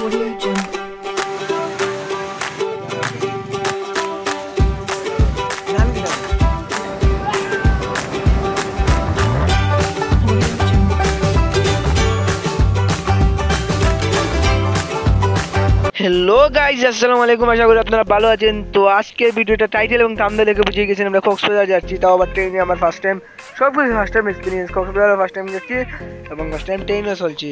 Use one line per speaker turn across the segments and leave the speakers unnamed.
Audio Jungle.
Hello guys আসসালামু আলাইকুম আশা করি আপনারা ভালো আছেন। তো আজকের ভিডিওটা টাইটেল এবং থাম্বনেল দেখে বুঝিয়ে গেছেন আমরা কক্সবাজার যাচ্ছি, তাও আবার ট্রেনে। আমার ফার্স্ট টাইম, সবকিছু first time experience. Cox's Bazar first time যাচ্ছি এবং ফার্স্ট টাইম ট্রেনে চলছি।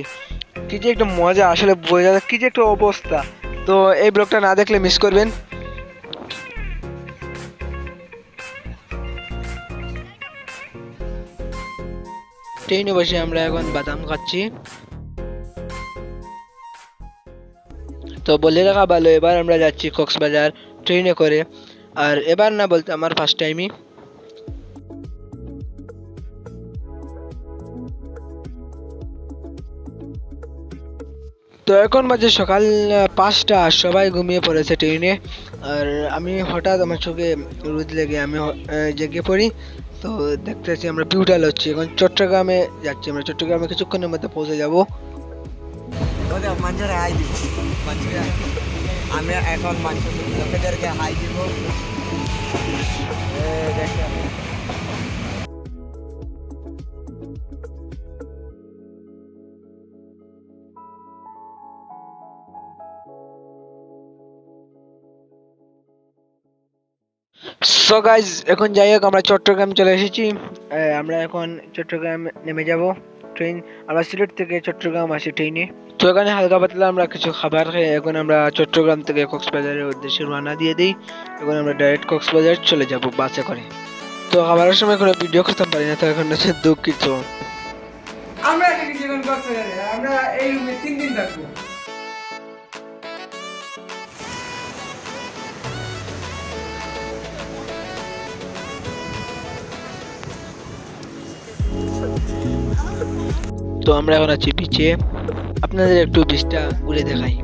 কি যে একটা মজা, আসলে বোঝা যায় কি যে একটা অবস্থা। তো এই ব্লগটা না দেখলে মিস করবেন। ট্রেনে বসে আমরা এখন বাদাম খাচ্ছি। তো বলে রাখা ভালো, এবার আমরা যাচ্ছি কক্সবাজার ট্রেনে করে। আর এবার না বলতে আমার ফার্স্ট টাইমই। তো এখন বাজে সকাল 5টা, সবাই ঘুমিয়ে পড়েছে ট্রেনে। আর আমি হঠাৎ আমার চোখে রোদ লেগে আমি জেগে পড়ি। তো দেখতেছি আমরা বিউটাল হচ্ছি, এখন চট্টগ্রামে যাচ্ছি। আমরা চট্টগ্রামে কিছুক্ষণের মধ্যে পৌঁছে যাবো।
আমি এখন লোকেদেরকে হাই দিব।
সো গাইজ এখন যাই হোক, আমরা চট্টগ্রাম চলে এসেছি। আমরা এখন চট্টগ্রাম নেমে যাব। ট্রেন, আমরা সিলেট থেকে চট্টগ্রাম আসি ট্রেনে। তো এখানে হালকা পাতলা আমরা কিছু খাবার খেয়ে এখন আমরা চট্টগ্রাম থেকে কক্সবাজারের উদ্দেশ্যে রওনা দিয়ে দিই। এখন আমরা ডাইরেক্ট কক্সবাজার চলে যাব বাসে করে। তো খাবারের সময় কোনো ভিডিও করতে পারি না, তো এখন হচ্ছে দুঃখিত।
আমরা কক্সবাজারে আমরা এই রুমে 3 দিন থাকবো।
তো আমরা এখন আছি বিচে, আপনাদের একটু বিচটা ঘুরে দেখাই।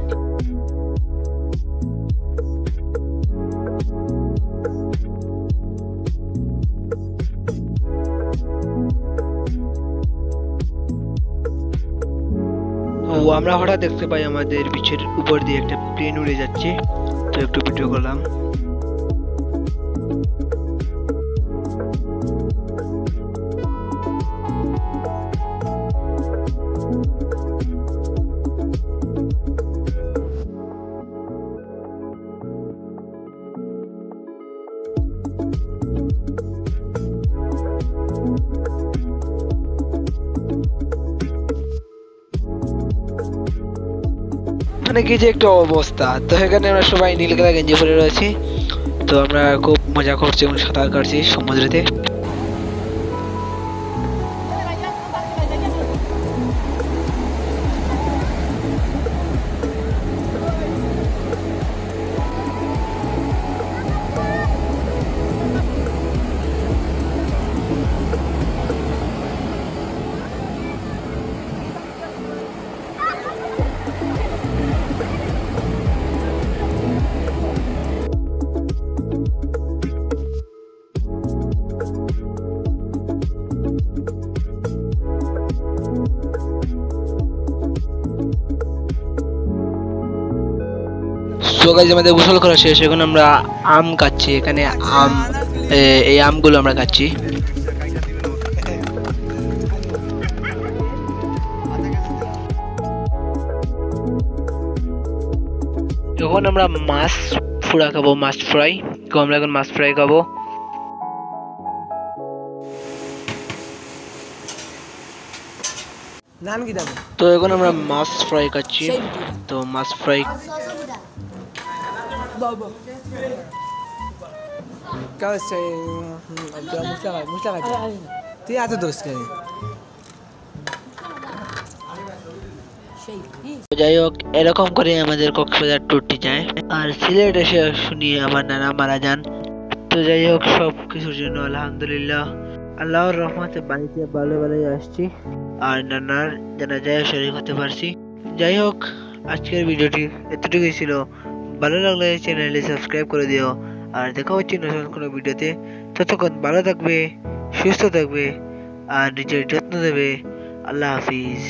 ও আমরা হঠাৎ দেখতে পাই আমাদের বিচের উপর দিয়ে একটা প্লেন উড়ে যাচ্ছে, তো একটু ভিডিও করলাম। মানে কি যে একটা অবস্থা। তো এখানে আমরা সবাই নীল কালার গেঞ্জি পরে রয়েছি। তো আমরা খুব মজা করছি এবং সাঁতার কাটছি সমুদ্রেতে। তো গাইস আমাদের গোসল করা শেষ, এখন আমরা আম খাচ্ছি। এখানে আম, এই আমগুলো আমরা খাচ্ছি। এখন আমরা মাছ ফুরা খাবো, মাছ ফ্রাই। তো আমরা এখন মাছ ফ্রাই খাবো।
নাম কি দেব?
তো এখন আমরা মাছ ফ্রাই খাচ্ছি। তো মাছ ফ্রাই
বাবা কাছে মুসলা তুই এত দোষ করে।
যাই হোক, এরকম করে আমাদের কক্সবাজার ট্যুরটি যায়। আর সিলেট এসে শুনি আমার নানা মারা যান। তো যাই হোক, সব কিছুর জন্য আলহামদুলিল্লাহ, আল্লাহর রহমতে বাড়িতে ভালো ভালোই আসছি। আর নানার জানাজায় শরীক হতে পারছি। যাই হোক, আজকের ভিডিওটি এতটুকুই ছিল। ভালো লাগলে চ্যানেলটি সাবস্ক্রাইব করে দিও। আর দেখা হচ্ছে নতুন কোনো ভিডিওতে। ততক্ষণ ভালো থাকবে, সুস্থ থাকবে আর নিজের যত্ন নেবে। আল্লাহ হাফিজ।